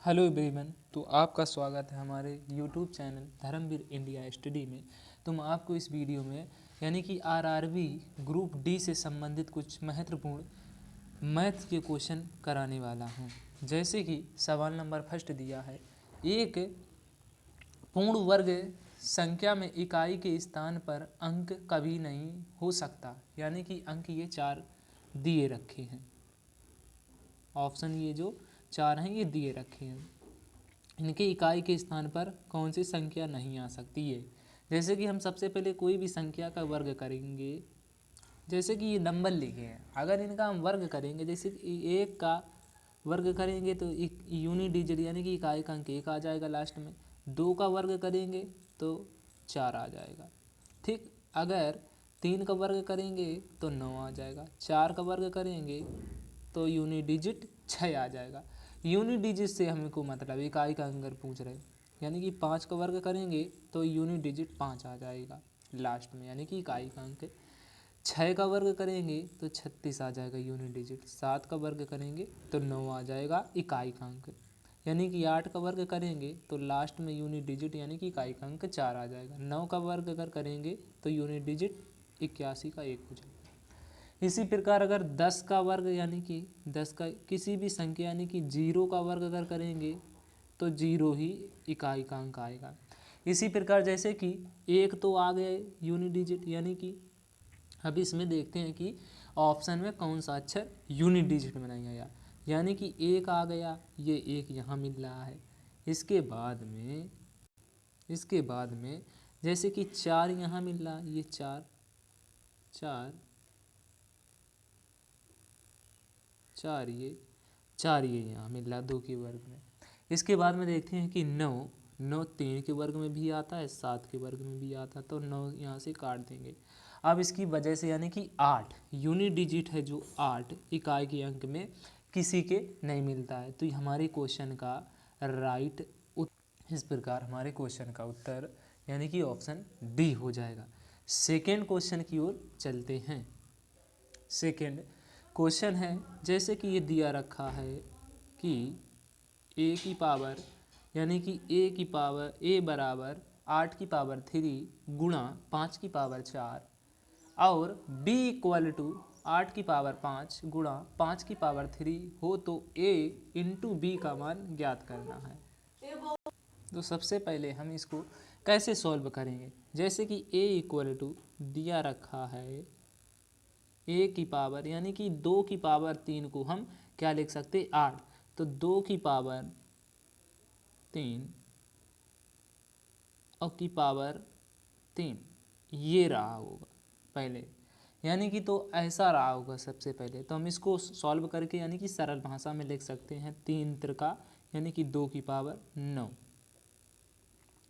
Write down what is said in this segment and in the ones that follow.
Hello everyone. तो आपका स्वागत है हमारे YouTube channel Dharmveer India study में। तो मैं आपको इस वीडियो में यानी कि आरआरबी ग्रुप डी से संबंधित कुछ महत्वपूर्ण मैथ के क्वेश्चन कराने वाला हूं। जैसे कि सवाल नंबर फर्स्ट दिया है, एक पूर्ण वर्ग संख्या में इकाई के स्थान पर अंक कभी नहीं हो सकता, यानी कि अंक ये 4 दिए रखे हैं। ऑप्शन ये जो 4 हैं ये दिए रखे हैं। इनके इकाई के स्थान पर कौन सी संख्या नहीं आ सकती है। जैसे कि हम सबसे पहले कोई भी संख्या का वर्ग करेंगे, जैसे कि ये नंबर लिखे हैं, अगर इनका हम वर्ग करेंगे, जैसे कि 1 का वर्ग करेंगे तो एक यूनिट डिजिट यानी कि इकाई का अंक 1 आ जाएगा लास्ट में। 2 का वर्ग करेंगे तो 4 आ जाएगा। ठीक, अगर 3 का वर्ग करेंगे तो 9 आ जाएगा। 4 का वर्ग करेंगे तो यूनिट डिजिट 6 आ जाएगा। यूनिट डिजिट से हमको मतलब इकाई का अंक पूछ रहे, यानी कि 5 का वर्ग करेंगे तो यूनिट डिजिट 5 आ जाएगा लास्ट में, यानी कि इकाई का अंक। 6 का वर्ग करेंगे तो 36 आ जाएगा यूनिट डिजिट। 7 का वर्ग करेंगे तो 9 आ जाएगा इकाई का अंक। यानी कि 8 का वर्ग करेंगे तो लास्ट में यूनिट डिजिट यानी कि इकाई का अंक 4 आ जाएगा। 9 का वर्ग अगर करेंगे तो यूनिट डिजिट 81 का 1 हो जाएगा। इसी प्रकार अगर 10 का वर्ग यानी कि 10 का किसी भी संख्या यानी कि 0 का वर्ग अगर करेंगे तो 0 ही इकाई का अंक आएगा। इसी प्रकार जैसे कि 1 तो आ गए यूनिट डिजिट, यानी कि अब इसमें देखते हैं कि ऑप्शन में कौन सा अक्षर यूनिट डिजिट में नहीं आया, यानी कि 1 आ गया, ये 1 यहाँ मिल रहा है। इसके बाद में जैसे कि 4 यहाँ मिल रहा, ये 4 ये यहाँ मिल रहा 2 के वर्ग में। इसके बाद में देखते हैं कि 9 3 के वर्ग में भी आता है, 7 के वर्ग में भी आता है, तो 9 यहाँ से काट देंगे। अब इसकी वजह से यानी कि 8 यूनिट डिजिट है, जो 8 इकाई के अंक में किसी के नहीं मिलता है। तो ये हमारे क्वेश्चन का राइट उत्तर, इस प्रकार हमारे क्वेश्चन का उत्तर यानी कि ऑप्शन डी हो जाएगा। सेकेंड क्वेश्चन की ओर चलते हैं। सेकेंड क्वेश्चन है, जैसे कि ये दिया रखा है कि a की पावर यानी कि a बराबर 8 की पावर 3 गुणा 5 की पावर 4 और b इक्वल टू 8 की पावर 5 गुणा 5 की पावर 3 हो तो a इंटू बी का मान ज्ञात करना है। तो सबसे पहले हम इसको कैसे सॉल्व करेंगे। जैसे कि a इक्वल टू दिया रखा है a की पावर यानी कि 2 की पावर 3 को हम क्या लिख सकते 8, तो 2 की पावर 3 और की पावर 3 ये रहा होगा पहले, यानी कि तो ऐसा रहा होगा सबसे पहले। तो हम इसको सॉल्व करके यानी कि सरल भाषा में लिख सकते हैं 3 त्रिका यानी कि 2 की पावर 9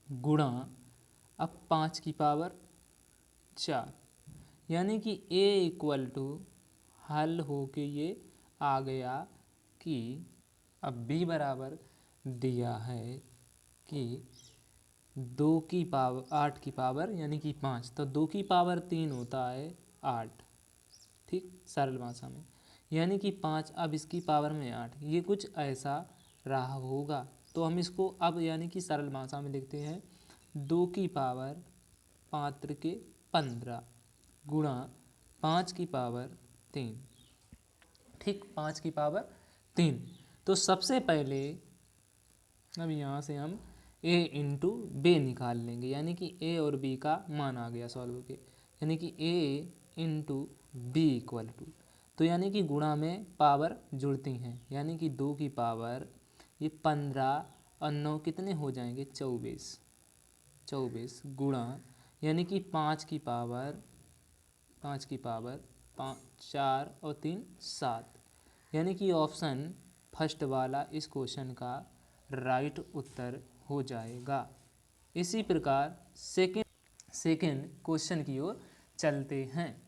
गुणा अब 5 की पावर 4, यानी कि a इक्वल टू हल हो के ये आ गया कि अब b बराबर दिया है कि 2 की पावर 8 की पावर यानी कि 5, तो 2 की पावर 3 होता है 8। ठीक, सरल भाषा में यानी कि 5, अब इसकी पावर में 8, ये कुछ ऐसा रहा होगा। तो हम इसको अब यानी कि सरल भाषा में लिखते हैं 2 की पावर 5 के 15 गुणा 5 की पावर 3। ठीक, 5 की पावर 3। तो सबसे पहले अब यहाँ से हम a इंटू बी निकाल लेंगे, यानी कि a और b का मान आ गया सॉल्व के, यानी कि a into B equal to, तो यानी कि गुणा में पावर जुड़ती हैं, यानी कि 2 की पावर ये 15 और 9 कितने हो जाएंगे 24 गुणा यानी कि 5 की पावर 4 और 3 7, यानी कि ऑप्शन फर्स्ट वाला इस क्वेश्चन का राइट उत्तर हो जाएगा। इसी प्रकार सेकेंड क्वेश्चन की ओर चलते हैं।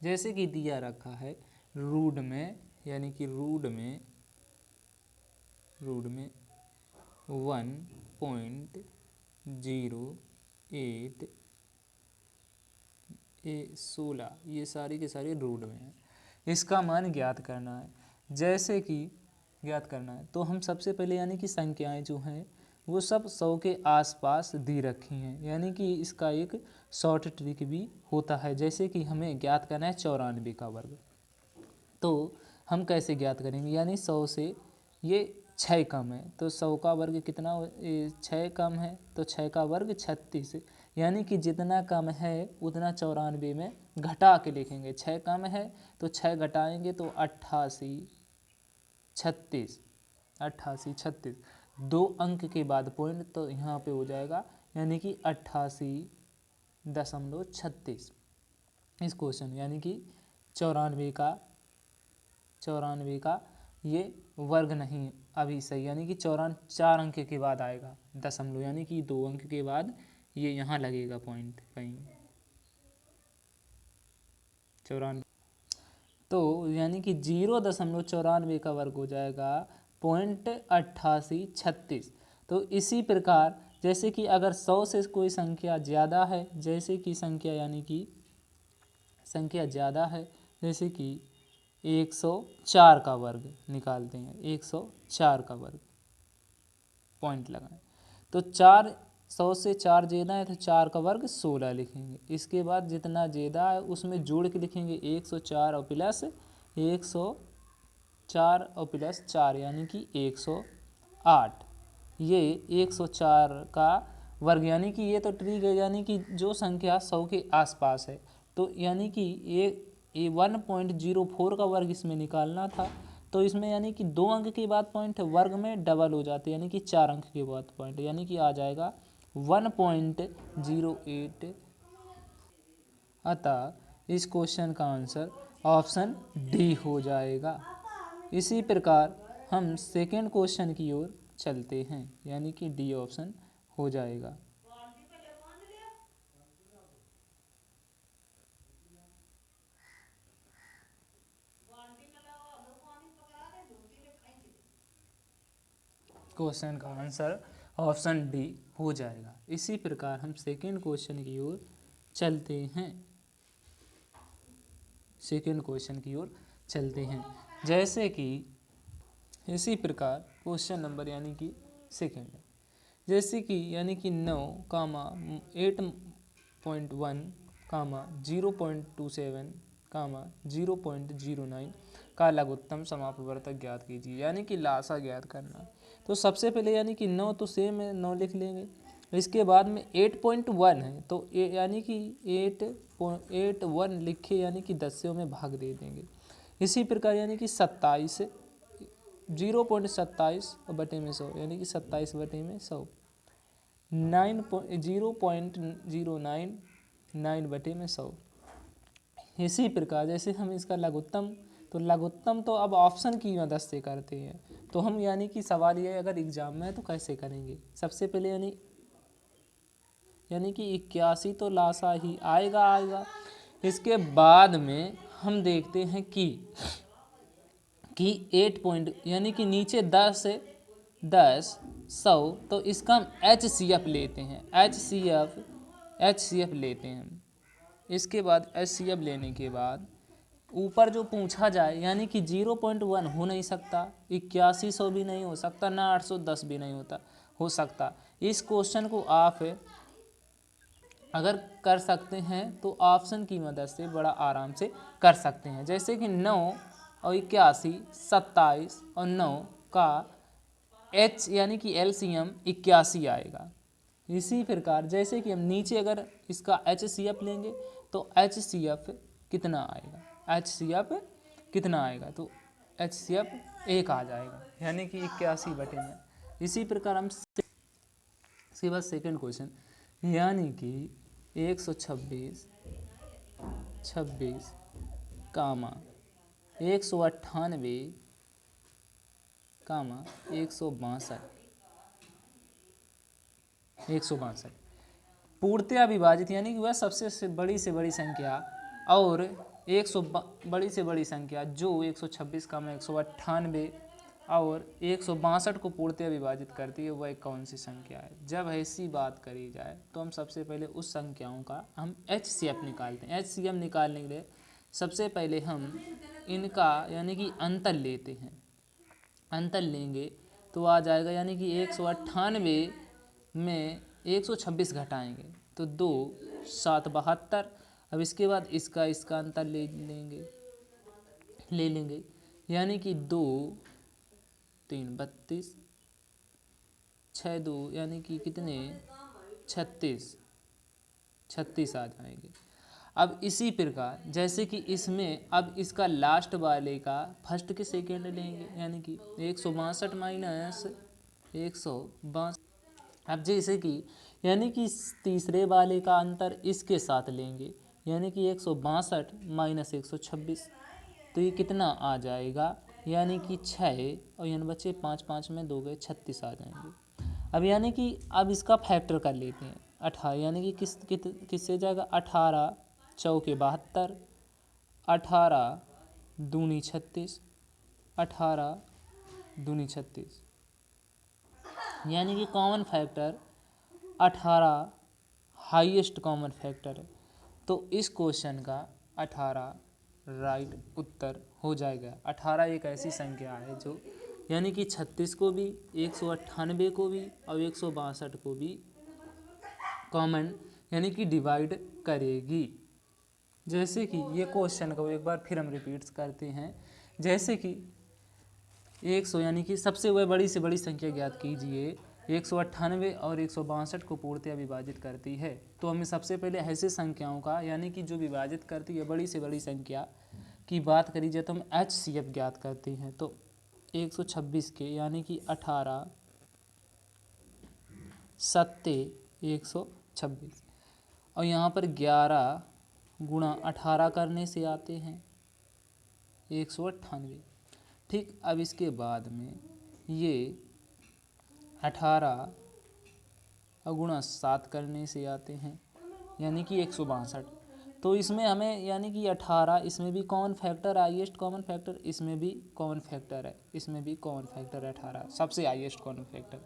जैसे कि दिया रखा है रूट में यानी कि रूट में 1.08 16 ये सारी के सारी रूट में है। इसका मान ज्ञात करना है। जैसे कि ज्ञात करना है तो हम सबसे पहले यानी कि संख्याएं जो हैं वो सब 100 के आसपास दी रखी हैं, यानी कि इसका एक शॉर्ट ट्रिक भी होता है। जैसे कि हमें ज्ञात करना है 94 का वर्ग, तो हम कैसे ज्ञात करेंगे, यानी 100 से ये 6 कम है तो 100 का वर्ग कितना, 6 कम है तो 6 का वर्ग 36, यानी कि जितना कम है उतना 94 में घटा के लिखेंगे। 6 कम है तो 6 घटाएंगे तो 88 36, 88 36, 2 अंक के बाद पॉइंट तो यहाँ पे हो जाएगा, यानी कि 88.36 इस क्वेश्चन, यानी कि 94 का ये वर्ग नहीं अभी सही, यानी कि 4 अंक के बाद आएगा दशमलव, यानी कि 2 अंक के बाद ये यहाँ लगेगा पॉइंट कहीं 94, तो यानी कि 0.94 का वर्ग हो जाएगा 0.8836। तो इसी प्रकार जैसे कि अगर 100 से कोई संख्या ज़्यादा है, जैसे कि संख्या यानी कि संख्या ज़्यादा है, जैसे कि 104 का वर्ग निकालते हैं, 104 का वर्ग पॉइंट लगाएं तो 100 से 4 ज़्यादा है तो 4 का वर्ग 16 लिखेंगे। इसके बाद जितना ज़्यादा है उसमें जोड़ के लिखेंगे 104 और प्लस 104 और प्लस 4 यानी कि 108। ये 104 का वर्ग, यानी कि ये तो ट्रिक है, यानी कि जो संख्या 100 के आसपास है तो यानी कि ये 1.04 का वर्ग इसमें निकालना था, तो इसमें यानी कि 2 अंक के बाद पॉइंट वर्ग में डबल हो जाते हैं, यानी कि 4 अंक के बाद पॉइंट, यानी कि आ जाएगा 1.08। अतः इस क्वेश्चन का आंसर ऑप्शन डी हो जाएगा। इसी प्रकार हम सेकेंड क्वेश्चन की ओर चलते हैं, यानी कि डी ऑप्शन हो जाएगा। क्वेश्चन का आंसर ऑप्शन डी हो जाएगा। इसी प्रकार हम सेकेंड क्वेश्चन की ओर चलते हैं, सेकेंड क्वेश्चन की ओर चलते हैं। जैसे कि इसी प्रकार क्वेश्चन नंबर यानी कि सेकेंड, जैसे कि यानी कि 9, 8.1, 0.27, 0.09 का लघुत्तम समापवर्तक ज्ञात कीजिए, यानी कि लासा ज्ञात करना। तो सबसे पहले यानी कि 9 तो सेम है, 9 लिख लेंगे। इसके बाद में 8.1 है तो यानी कि 8.1 लिखे, यानी कि 10 में भाग दे देंगे। इसी प्रकार यानी कि 27, 0.27 बटे में 100, यानी कि 27 बटे में 100, 0.099 बटे में 100। इसी प्रकार जैसे हम इसका लघुत्तम, तो लघुत्तम तो अब ऑप्शन की मदद से करते हैं, तो हम यानी कि सवाल ये अगर एग्जाम में है तो कैसे करेंगे। सबसे पहले यानी कि 81 तो लासा ही आएगा। इसके बाद में हम देखते हैं कि 8 पॉइंट यानी कि नीचे 10 100, तो इसका हम HCF लेते हैं, HCF लेते हैं हम। इसके बाद HCF लेने के बाद ऊपर जो पूछा जाए, यानी कि 0.1 हो नहीं सकता, 8100 भी नहीं हो सकता, ना 810 भी नहीं हो सकता। इस क्वेश्चन को आप अगर कर सकते हैं तो ऑप्शन की मदद से बड़ा आराम से कर सकते हैं। जैसे कि 9 और 81, 27 और 9 का H यानी कि LCM 81 आएगा। इसी प्रकार जैसे कि हम नीचे अगर इसका HCF लेंगे तो HCF कितना आएगा, तो HCF 1 आ जाएगा, यानी कि 81 बटे में। इसी प्रकार हम इसके बाद सेकेंड क्वेश्चन, यानी कि 126, 198, 162 पूर्णतया विभाजित, यानी कि वह सबसे बड़ी से बड़ी संख्या और बड़ी से बड़ी संख्या जो 126, 198 और 162 को पूर्णतः विभाजित करती है, वह कौन सी संख्या है। जब ऐसी बात करी जाए तो हम सबसे पहले उस संख्याओं का हम HCF निकालते हैं। HCF निकालने के लिए सबसे पहले हम इनका यानी कि अंतर लेते हैं। अंतर लेंगे तो आ जाएगा, यानी कि 198 में 126 घटाएंगे तो 2 7 72। अब इसके बाद इसका अंतर ले लेंगे यानी कि 2 3 32, 6 2 यानी कि कितने 36 आ जाएंगे। अब इसी प्रकार जैसे कि इसमें अब इसका लास्ट वाले का फर्स्ट के सेकेंड लेंगे, यानी कि 162 माइनस 162। अब जैसे कि यानी कि तीसरे वाले का अंतर इसके साथ लेंगे, यानी कि 162 माइनस 126, तो ये कितना आ जाएगा, यानी कि 6 और यानी बच्चे 5 5 में 2 गए 36 आ जाएंगे। अब यानी कि अब इसका फैक्टर कर लेते हैं 18, यानी कि किससे जाएगा 18 चौके 72, 18 दूनी 36, 18 दूनी 36, यानी कि common factor 18 highest common factor है। तो इस क्वेश्चन का 18 राइट उत्तर हो जाएगा। 18 एक ऐसी संख्या है जो यानी कि 36 को भी, 198 को भी और 162 को भी कॉमन यानी कि डिवाइड करेगी। जैसे कि ये क्वेश्चन को एक बार फिर हम रिपीट करते हैं। जैसे कि 100 यानी कि सबसे वह बड़ी से बड़ी संख्या ज्ञात कीजिए। 198 और 162 को पूर्णतः विभाजित करती है। तो हमें सबसे पहले ऐसे संख्याओं का यानी कि जो विभाजित करती है बड़ी से बड़ी संख्या की बात करी जाए तो हम HCF ज्ञात करते हैं। तो 126 के यानी कि 18 सत्ते 126 और यहाँ पर 11 गुणा 18 करने से आते हैं 198। ठीक, अब इसके बाद में ये 18 और गुणा 7 करने से आते हैं यानी कि 162। तो इसमें हमें यानी कि 18 इसमें भी common factor highest common factor, इसमें भी कॉमन फैक्टर है, इसमें भी कॉमन फैक्टर है 18 सबसे हाईएस्ट कॉमन फैक्टर।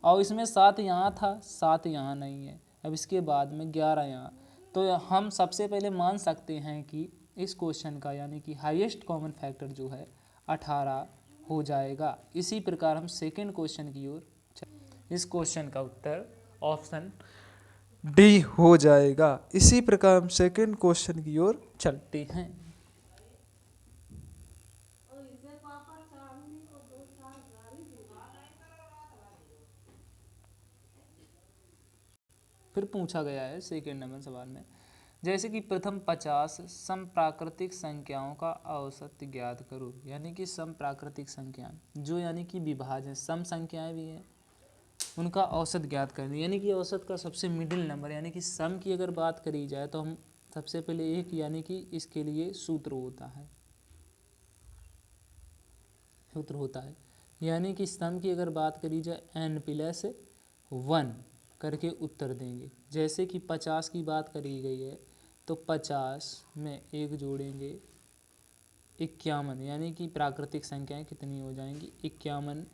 और इसमें 7 यहाँ था, 7 यहाँ नहीं है। अब इसके बाद में 11 यहाँ, तो हम सबसे पहले मान सकते हैं कि इस क्वेश्चन का यानी कि हाईएस्ट कॉमन फैक्टर जो है 18 हो जाएगा। इसी प्रकार हम सेकेंड क्वेश्चन की ओर, इस क्वेश्चन का उत्तर ऑप्शन डी हो जाएगा। इसी प्रकार हम सेकेंड क्वेश्चन की ओर चलते हैं। फिर पूछा गया है सेकेंड नंबर सवाल में, जैसे कि प्रथम 50 समप्राकृतिक संख्याओं का औसत ज्ञात करो। यानी कि समप्राकृतिक संख्याएं जो यानी कि विभाज्य सम संख्याएं भी हैं, उनका औसत ज्ञात करनी। यानी कि औसत का सबसे मिडिल नंबर यानी कि सम की अगर बात करी जाए तो हम सबसे पहले एक यानी कि इसके लिए सूत्र होता है यानी कि सम की अगर बात करी जाए n+1 करके उत्तर देंगे। जैसे कि 50 की बात करी गई है तो 50 में 1 जोड़ेंगे 51, यानी कि प्राकृतिक संख्याएं कितनी हो जाएंगी 51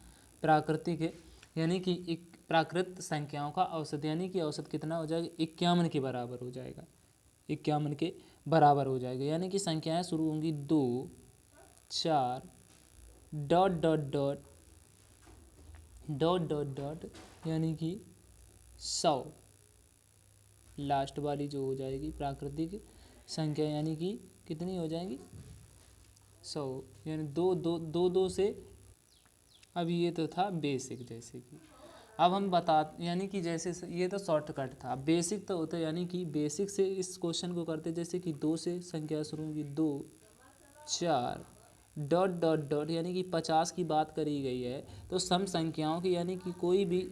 प्राकृतिक है, यानी कि एक प्राकृत संख्याओं का औसत यानी कि औसत कितना हो जाएगा 51 के बराबर हो जाएगा, 51 के बराबर हो जाएगा। यानी कि संख्याएं शुरू होंगी 2 4 dot dot dot dot dot dot यानी कि 100 लास्ट वाली जो हो जाएगी प्राकृतिक संख्या यानी कि कितनी हो जाएंगी 100, यानी दो से। अब ये तो था बेसिक, जैसे कि अब हम यानी कि जैसे ये तो शॉर्टकट था, बेसिक तो होता है यानी कि बेसिक से इस क्वेश्चन को करते जैसे कि 2 से संख्या शुरू होगी 2 4 डॉट डॉट डॉट यानी कि 50 की बात करी गई है तो सम संख्याओं की यानी कि कोई भी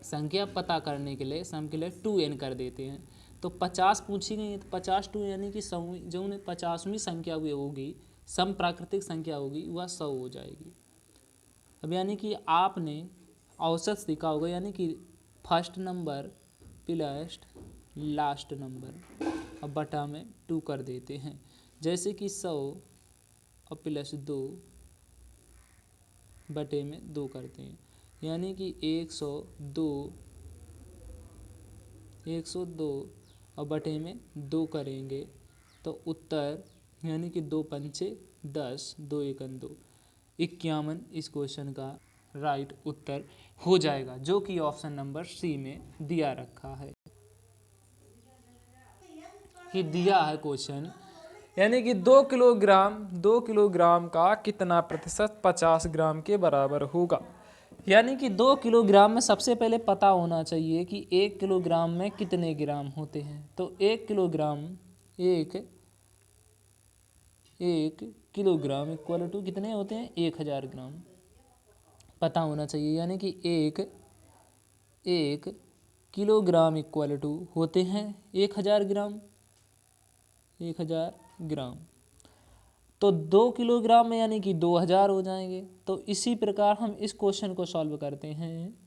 संख्या पता करने के लिए सम के लिए 2n कर देते हैं। तो 50 पूछी गई है तो 50 2 यानी कि जो 50वीं संख्या हुई होगी सम प्राकृतिक संख्या होगी वह 100 हो जाएगी। अब यानी कि आपने औसत सीखा होगा यानी कि first number plus last number अब बटा में 2 कर देते हैं। जैसे कि 100 और +2 बटे में 2 करते हैं, यानी कि 102 और बटे में 2 करेंगे तो उत्तर यानी कि 2 पंचे 10, 2 एकम 2, 51 इस क्वेश्चन का राइट उत्तर हो जाएगा, जो कि ऑप्शन नंबर सी में दिया रखा है कि दिया है क्वेश्चन, यानी कि 2 किलोग्राम का कितना प्रतिशत 50 ग्राम के बराबर होगा। यानी कि 2 किलोग्राम में सबसे पहले पता होना चाहिए कि 1 किलोग्राम में कितने ग्राम होते हैं। तो 1 किलोग्राम इक्वल टू कितने होते हैं, 1000 ग्राम पता होना चाहिए। यानी कि एक किलोग्राम इक्वल टू होते हैं 1000 ग्राम, 1000 ग्राम। तो 2 किलोग्राम में यानी कि 2000 हो जाएंगे। तो इसी प्रकार हम इस क्वेश्चन को सॉल्व करते हैं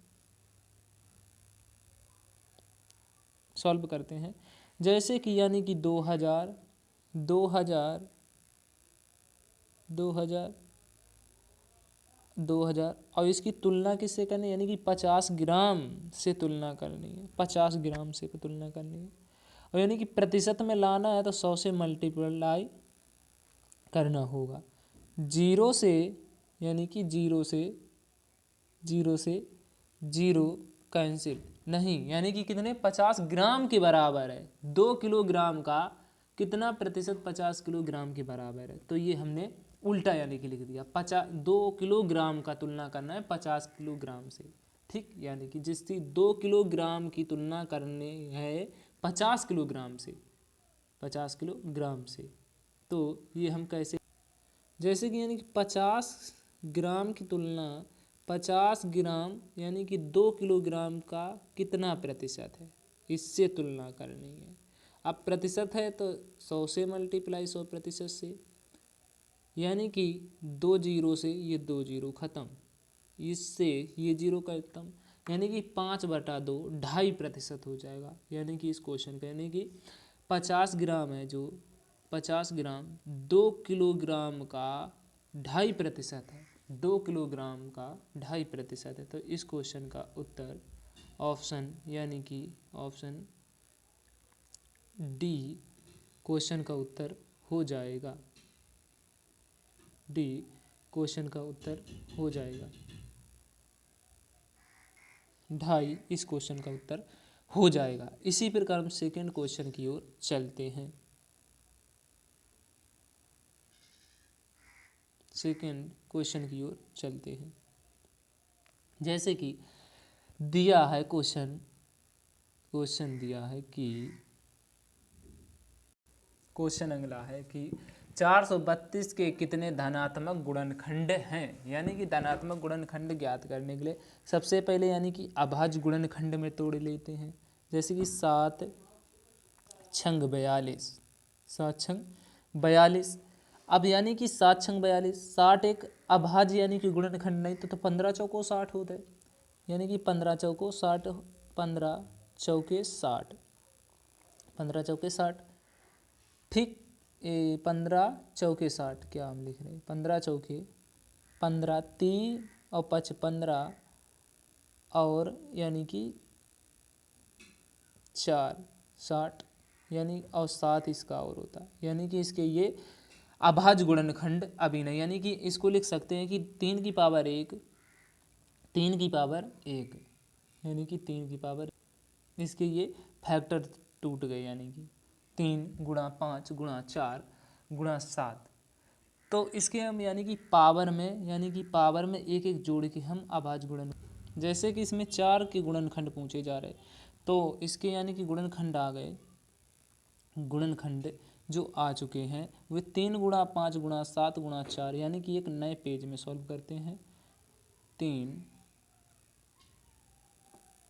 जैसे कि यानी कि 2000 और इसकी तुलना किससे करनी है, यानी कि 50 ग्राम से तुलना करनी है, 50 ग्राम से तुलना करनी है। और यानी कि प्रतिशत में लाना है तो 100 से मल्टीप्लाई करना होगा। जीरो से यानी कि जीरो से जीरो कैंसिल नहीं, यानी कि कितने 50 ग्राम के बराबर है। 2 किलोग्राम का कितना प्रतिशत 50 किलोग्राम के बराबर है, तो ये हमने उल्टा यानी कि लिख दिया। 2 किलोग्राम का तुलना करना है 50 किलोग्राम से, ठीक। यानी कि जिसकी 2 किलोग्राम की तुलना करनी है 50 किलोग्राम से, 50 किलोग्राम से। तो ये हम कैसे, जैसे कि यानी कि 50 ग्राम की तुलना 50 ग्राम यानी कि 2 किलोग्राम का कितना प्रतिशत है, इससे तुलना करनी है। अब प्रतिशत है तो 100 से मल्टीप्लाई 100% से, यानी कि 2 जीरो से ये 2 जीरो खत्म, इससे ये जीरो खत्म, यानी कि 5/2 2.5% हो जाएगा। यानी कि इस क्वेश्चन का यानी कि 50 ग्राम है, जो 50 ग्राम 2 किलोग्राम का 2.5% है, 2 किलोग्राम का 2.5% है। तो इस क्वेश्चन का उत्तर ऑप्शन यानी कि ऑप्शन डी क्वेश्चन का उत्तर हो जाएगा, डी क्वेश्चन का उत्तर हो जाएगा, 2.5 इस क्वेश्चन का उत्तर हो जाएगा। इसी प्रकार हम सेकेंड क्वेश्चन की ओर चलते हैं। सेकेंड क्वेश्चन की ओर चलते हैं। जैसे कि दिया है क्वेश्चन दिया है कि क्वेश्चन अगला है कि 432 के कितने धनात्मक गुणनखंड हैं। यानी कि धनात्मक गुणनखंड ज्ञात करने के लिए सबसे पहले यानी कि अभाज्य गुणनखंड में तोड़ लेते हैं। जैसे कि 7 छंग 42, 7 छंग 42। अब यानी कि 7 छंग 42, 60 एक अभाज्य यानी कि गुणनखंड नहीं तो 15 चौको 60 होता है। यानी कि 15 चौको 60, 15 चौके 60, 15 चौके 60, ठीक। 15 चौके 60 क्या हम लिख रहे हैं, 15 चौके 15, 3 और 5 15 और यानी कि 4 60, यानी और 7 इसका और होता है। यानी कि इसके ये अभाज्य गुणनखंड अभी नहीं, यानी कि इसको लिख सकते हैं कि 3 की पावर 1, 3 की पावर 1, यानी कि 3 की पावर, इसके ये फैक्टर टूट गए, यानी कि 3 गुणा 5 गुणा 4 गुणा 7। तो इसके हम यानी कि पावर में एक एक जोड़ के हम अभाज्य गुणन, जैसे कि इसमें 4 के गुणनखंड पूछे जा रहे, तो इसके यानी कि गुणनखंड आ गए, गुणनखंड जो आ चुके हैं वे 3 गुणा 5 गुणा 7 गुणा 4, यानी कि एक नए पेज में सॉल्व करते हैं।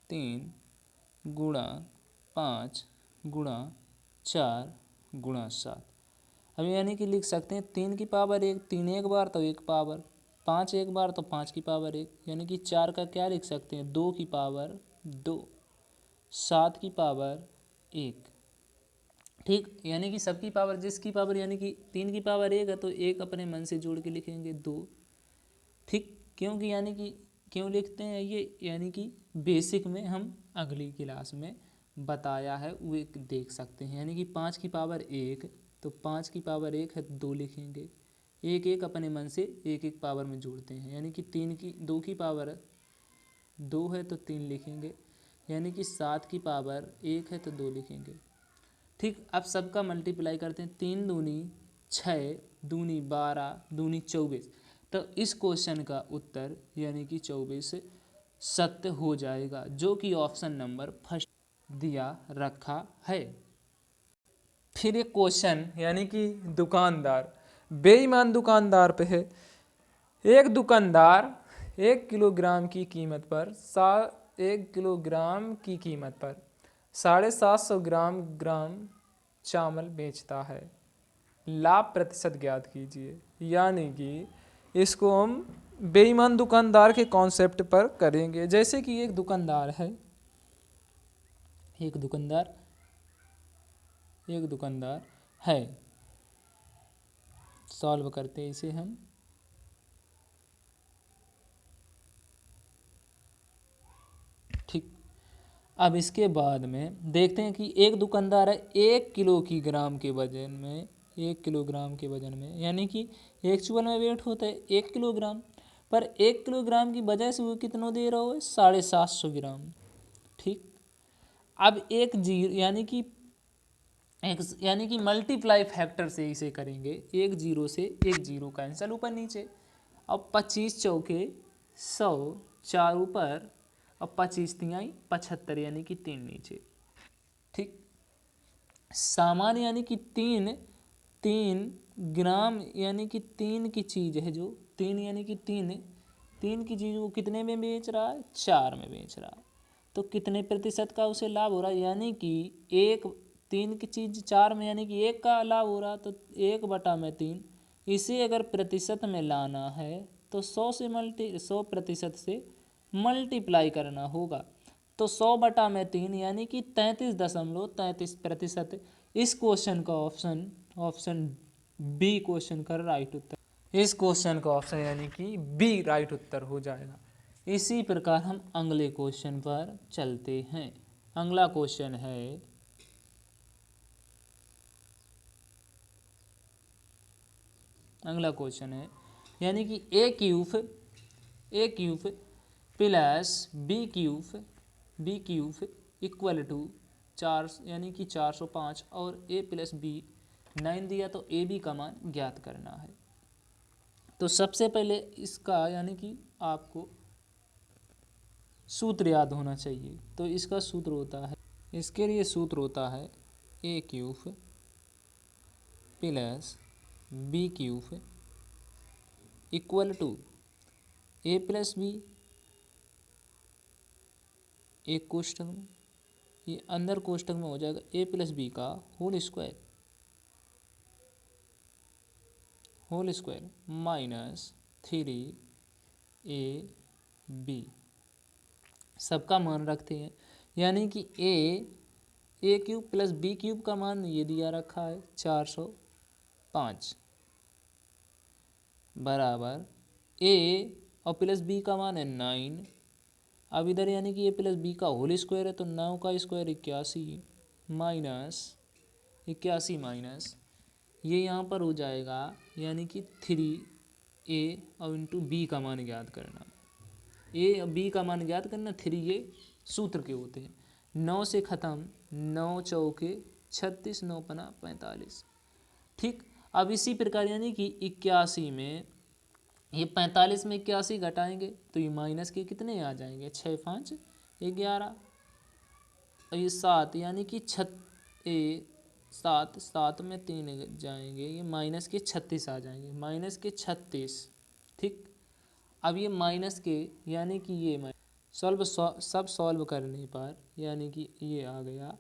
3 गुणा 5 गुणा 4 गुणा 7। अब यानी कि लिख सकते हैं 3 की पावर 1, 3 एक बार तो 1 पावर, 5 एक बार तो 5 की पावर 1, यानी कि 4 का क्या लिख सकते हैं 2 की पावर 2, 7 की पावर 1, ठीक। यानी कि सबकी पावर, जिसकी पावर यानी कि 3 की पावर 1 है तो 1 अपने मन से जोड़ के लिखेंगे 2, ठीक। क्योंकि यानी कि क्यों लिखते हैं ये, यानी कि बेसिक में हम अगली क्लास में बताया है वो एक देख सकते हैं। यानी कि 5 की पावर 1, तो 5 की पावर 1 है 2 लिखेंगे, एक एक अपने मन से एक एक पावर में जोड़ते हैं। यानी कि 2 की पावर 2 है तो 3 लिखेंगे, यानी कि 7 की पावर 1 है तो 2 लिखेंगे। ठीक, अब सबका मल्टीप्लाई करते हैं, 3 दूनी 6, दूनी 12, दूनी 24। तो इस क्वेश्चन का उत्तर यानी कि 24 सत्य हो जाएगा, जो कि ऑप्शन नंबर फर्स्ट दिया रखा है। फिर एक क्वेश्चन यानी कि दुकानदार, बेईमान दुकानदार पे है। एक दुकानदार 1 किलोग्राम की कीमत पर 1 किलोग्राम की कीमत पर 750 ग्राम चावल बेचता है। लाभ प्रतिशत ज्ञात कीजिए। यानी कि इसको हम बेईमान दुकानदार के कॉन्सेप्ट पर करेंगे। जैसे कि एक दुकानदार है, एक दुकानदार है, सॉल्व करते हैं इसे हम। ठीक, अब इसके बाद में देखते हैं कि एक दुकानदार है 1 किलोग्राम के वजन में, 1 किलोग्राम के वजन में, यानी कि एक्चुअल में वेट होता है 1 किलोग्राम, पर 1 किलोग्राम की वजह से वो कितना दे रहा हो, 750 ग्राम। ठीक, अब एक जीरो यानी कि मल्टीप्लाई फैक्टर से इसे करेंगे, एक जीरो से एक जीरो कैंसिल ऊपर नीचे। अब 25 चौके 100, 4 ऊपर, अब 25 तिहाई 75, यानी कि 3 नीचे। ठीक, सामान यानी कि 3 ग्राम, यानी कि 3 की चीज़ है जो 3 यानी कि 3 की चीज़ वो कितने में बेच रहा है, 4 में बेच रहा है। तो कितने प्रतिशत का उसे लाभ हो रहा है, यानी कि 3 की चीज़ 4 में, यानी कि 1 का लाभ हो रहा, तो 1/3। इसे अगर प्रतिशत में लाना है तो 100% से मल्टीप्लाई करना होगा। तो 100/3 यानी कि 33.33%। इस क्वेश्चन का ऑप्शन बी क्वेश्चन का राइट उत्तर, इस क्वेश्चन का ऑप्शन यानी कि बी राइट उत्तर हो जाएगा। इसी प्रकार हम अगले क्वेश्चन पर चलते हैं। अगला क्वेश्चन है, यानी कि A cube plus B cube equal to 4, यानी कि 405, और ए प्लस बी 9 दिया, तो ए बी का मान ज्ञात करना है। तो सबसे पहले इसका यानी कि आपको सूत्र याद होना चाहिए। तो इसका सूत्र होता है, इसके लिए सूत्र होता है A cube plus B cube equal to A plus B, एक कोष्ठक में, ये अंदर कोष्ठक में हो जाएगा ए प्लस बी का होल स्क्वायर माइनस 3 AB। सबका मान रखते हैं, यानी कि A cube plus B cube का मान ये दिया रखा है 405 बराबर ए और प्लस बी का मान है 9। अब इधर यानी कि ए प्लस बी का होल स्क्वायर है, तो 9 का स्क्वायर 81 माइनस ये यहाँ पर हो जाएगा, यानी कि 3A और इंटू बी का मान ज्ञात करना, ए और बी का मान ज्ञात करना, 3 ये सूत्र के होते हैं। 9 से ख़त्म, 9 चौके 36, 9 पना 45। ठीक, अब इसी प्रकार यानी कि 81 में ये 45 में 81 घटाएंगे तो ये माइनस के कितने आ जाएंगे, 6 5 11, और ये 7, यानी कि 7 में 3 जाएंगे, ये माइनस के 36 आ जाएंगे, माइनस के 36। ठीक, अब ये माइनस के यानी कि ये सब सॉल्व करने पर यानी कि ये आ गया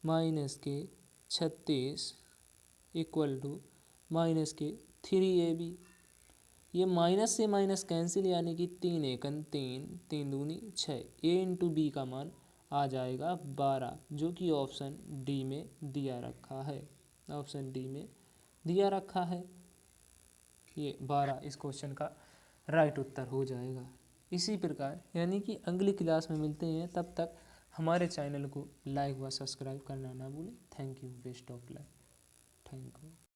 माइनस के 36 इक्वल टू माइनस के 3AB। ये माइनस से माइनस कैंसिल, यानी कि 3 एकन 3, 3 दूनी 6, ए इंटू बी का मान आ जाएगा 12, जो कि ऑप्शन डी में दिया रखा है, ऑप्शन डी में दिया रखा है। ये 12 इस क्वेश्चन का राइट उत्तर हो जाएगा। इसी प्रकार यानी कि अगली क्लास में मिलते हैं, तब तक हमारे चैनल को लाइक व सब्सक्राइब करना ना भूलें। Thank you, best of luck, thank you.